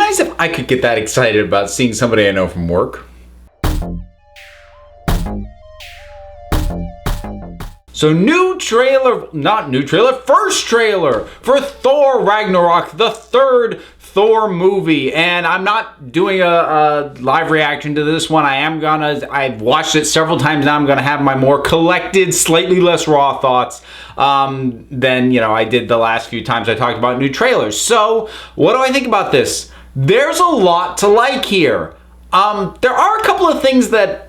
nice if I could get that excited about seeing somebody I know from work. So first trailer for Thor Ragnarok, the third Thor movie. And I'm not doing a live reaction to this one. I've watched it several times now. I'm gonna have my more collected, slightly less raw thoughts than I did the last few times I talked about new trailers. So what do I think about this? There's a lot to like here. There are a couple of things that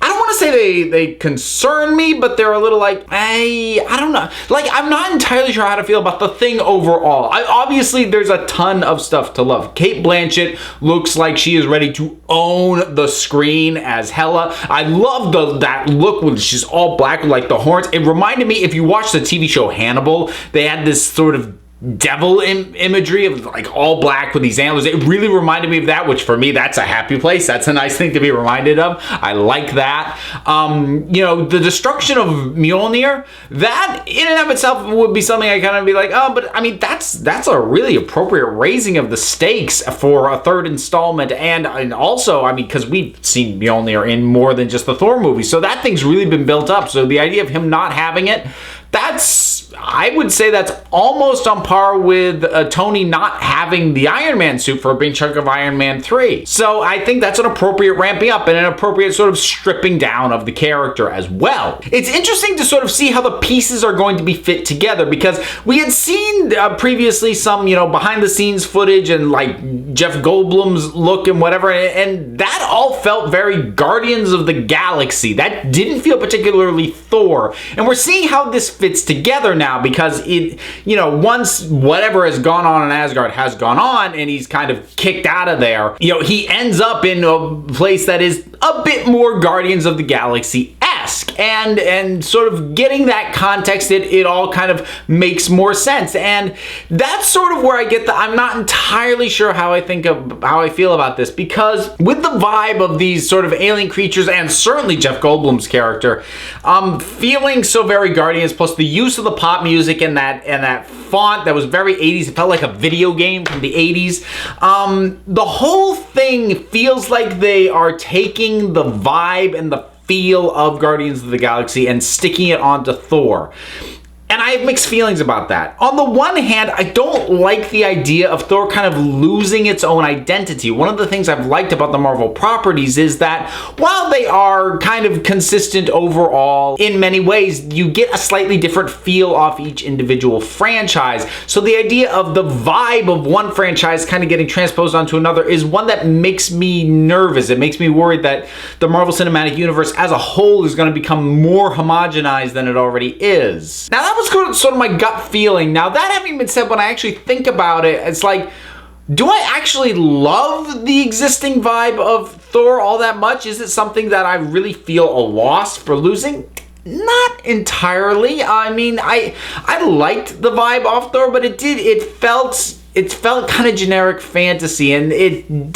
I don't want to say they concern me, but they're a little like, I don't know. Like, I'm not entirely sure how to feel about the thing overall. Obviously, there's a ton of stuff to love. Cate Blanchett looks like she is ready to own the screen as Hela. I love that look when she's all black with like the horns. It reminded me, if you watch the TV show Hannibal, they had this sort of devil imagery of like all black with these antlers. It really reminded me of that, which for me, that's a happy place. That's a nice thing to be reminded of. I like that. The destruction of Mjolnir, that in and of itself would be something I kind of be like, oh, but I mean, that's a really appropriate raising of the stakes for a third installment. And also, I mean, because we've seen Mjolnir in more than just the Thor movie. So that thing's really been built up. So the idea of him not having it, I would say that's almost on par with Tony not having the Iron Man suit for a big chunk of Iron Man 3. So I think that's an appropriate ramping up and an appropriate sort of stripping down of the character as well. It's interesting to sort of see how the pieces are going to be fit together, because we had seen previously some, behind the scenes footage and like Jeff Goldblum's look and whatever, and that all felt very Guardians of the Galaxy. That didn't feel particularly Thor. And we're seeing how this fits together now, because once whatever has gone on in Asgard has gone on and he's kind of kicked out of there, he ends up in a place that is a bit more Guardians of the Galaxy-esque, and sort of getting that context, it all kind of makes more sense. And that's sort of where I get I'm not entirely sure how I feel about this, because with the vibe of these sort of alien creatures and certainly Jeff Goldblum's character feeling so very Guardians, plus the use of the pop music and that font that was very 80s, it felt like a video game from the 80s. The whole thing feels like they are taking the vibe and the feel of Guardians of the Galaxy and sticking it onto Thor. And I have mixed feelings about that. On the one hand, I don't like the idea of Thor kind of losing its own identity. One of the things I've liked about the Marvel properties is that while they are kind of consistent overall, in many ways, you get a slightly different feel off each individual franchise. So the idea of the vibe of one franchise kind of getting transposed onto another is one that makes me nervous. It makes me worried that the Marvel Cinematic Universe as a whole is going to become more homogenized than it already is. Now, that was sort of my gut feeling. Now, that having been said, when I actually think about it, it's like, do I actually love the existing vibe of Thor all that much? Is it something that I really feel a loss for losing? Not entirely. I mean, I liked the vibe of Thor, but it felt kind of generic fantasy, and it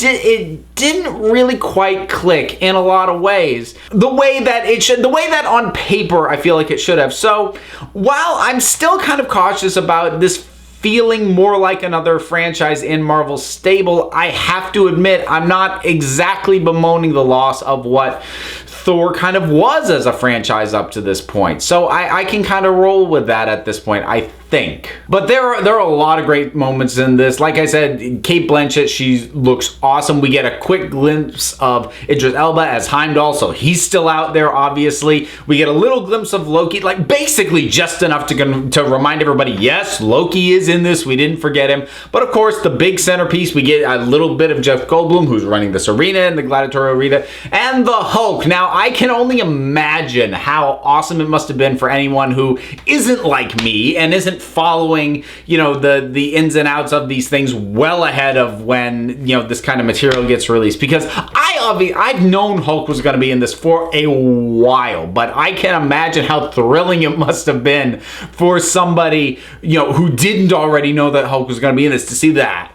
didn't really quite click in a lot of ways. The way that on paper I feel like it should have. So while I'm still kind of cautious about this feeling more like another franchise in Marvel's stable, I have to admit I'm not exactly bemoaning the loss of what Thor kind of was as a franchise up to this point. So I can kind of roll with that at this point, I think. But there are a lot of great moments in this. Like I said, Cate Blanchett, she looks awesome. We get a quick glimpse of Idris Elba as Heimdall, so he's still out there, obviously. We get a little glimpse of Loki, like basically just enough to remind everybody, yes, Loki is in this. We didn't forget him. But of course, the big centerpiece, we get a little bit of Jeff Goldblum, who's running this arena in the gladiatorial arena, and the Hulk. Now, I can only imagine how awesome it must have been for anyone who isn't like me and isn't following, the ins and outs of these things well ahead of when, this kind of material gets released. Because I've known Hulk was going to be in this for a while, but I can imagine how thrilling it must have been for somebody, who didn't already know that Hulk was going to be in this to see that.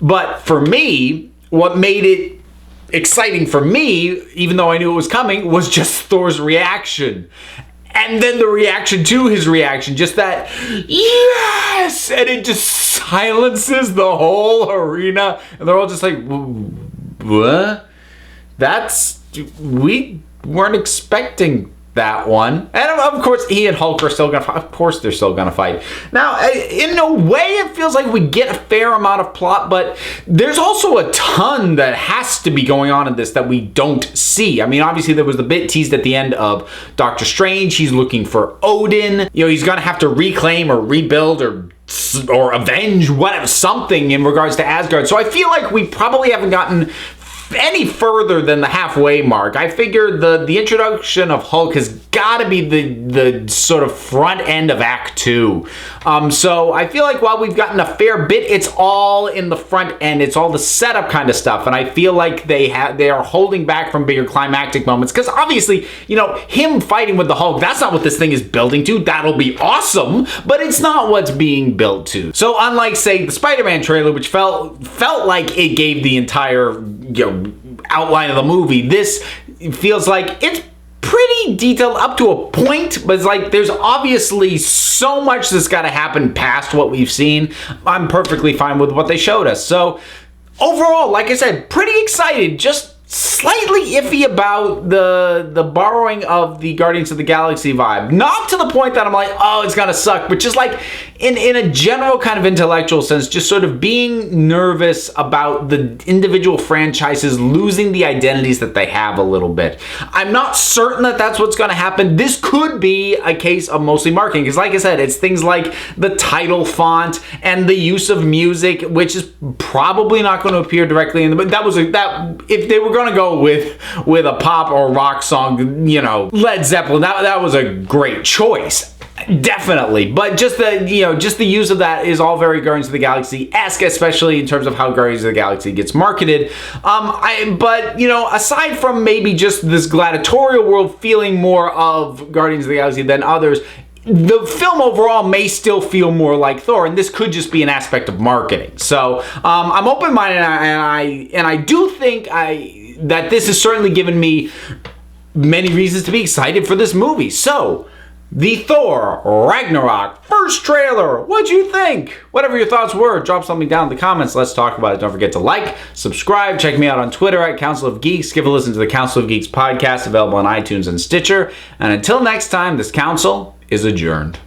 But for me, what made it exciting for me, even though I knew it was coming, was just Thor's reaction. And then the reaction to his reaction, just that, yes! And it just silences the whole arena. And they're all just like, what? We weren't expecting that one. And of course, he and Hulk are still gonna fight. Of course, they're still gonna fight. Now, in a way, it feels like we get a fair amount of plot, but there's also a ton that has to be going on in this that we don't see. I mean, obviously, there was the bit teased at the end of Doctor Strange. He's looking for Odin. You know, he's gonna have to reclaim or rebuild or avenge whatever, something in regards to Asgard. So I feel like we probably haven't gotten any further than the halfway mark. I figure the introduction of Hulk has got to be the sort of front end of Act 2. So I feel like while we've gotten a fair bit, it's all in the front end. It's all the setup kind of stuff, and I feel like they are holding back from bigger climactic moments because obviously, you know, him fighting with the Hulk, that's not what this thing is building to. That'll be awesome, but it's not what's being built to. So unlike, say, the Spider-Man trailer, which felt like it gave the entire, you know, outline of the movie, this feels like it's pretty detailed up to a point, but it's like there's obviously so much that's got to happen past what we've seen. I'm perfectly fine with what they showed us. So overall, like I said, pretty excited, just slightly iffy about the borrowing of the Guardians of the Galaxy vibe. Not to the point that I'm like, oh, it's gonna suck, but just like in a general kind of intellectual sense, just sort of being nervous about the individual franchises losing the identities that they have a little bit. I'm not certain that that's what's gonna happen. This could be a case of mostly marketing, because like I said, it's things like the title font and the use of music, which is probably not going to appear directly in the, but if they were going to go with a pop or rock song, you know, Led Zeppelin, that was a great choice. Definitely, but just the use of that is all very Guardians of the Galaxy-esque, especially in terms of how Guardians of the Galaxy gets marketed. But you know, aside from maybe just this gladiatorial world feeling more of Guardians of the Galaxy than others, the film overall may still feel more like Thor, and this could just be an aspect of marketing. So I'm open-minded, and I do think that this has certainly given me many reasons to be excited for this movie. So, the Thor Ragnarok first trailer. What'd you think? Whatever your thoughts were, drop something down in the comments. Let's talk about it. Don't forget to like, subscribe, check me out on Twitter at Council of Geeks. Give a listen to the Council of Geeks podcast, available on iTunes and Stitcher. And until next time, this council is adjourned.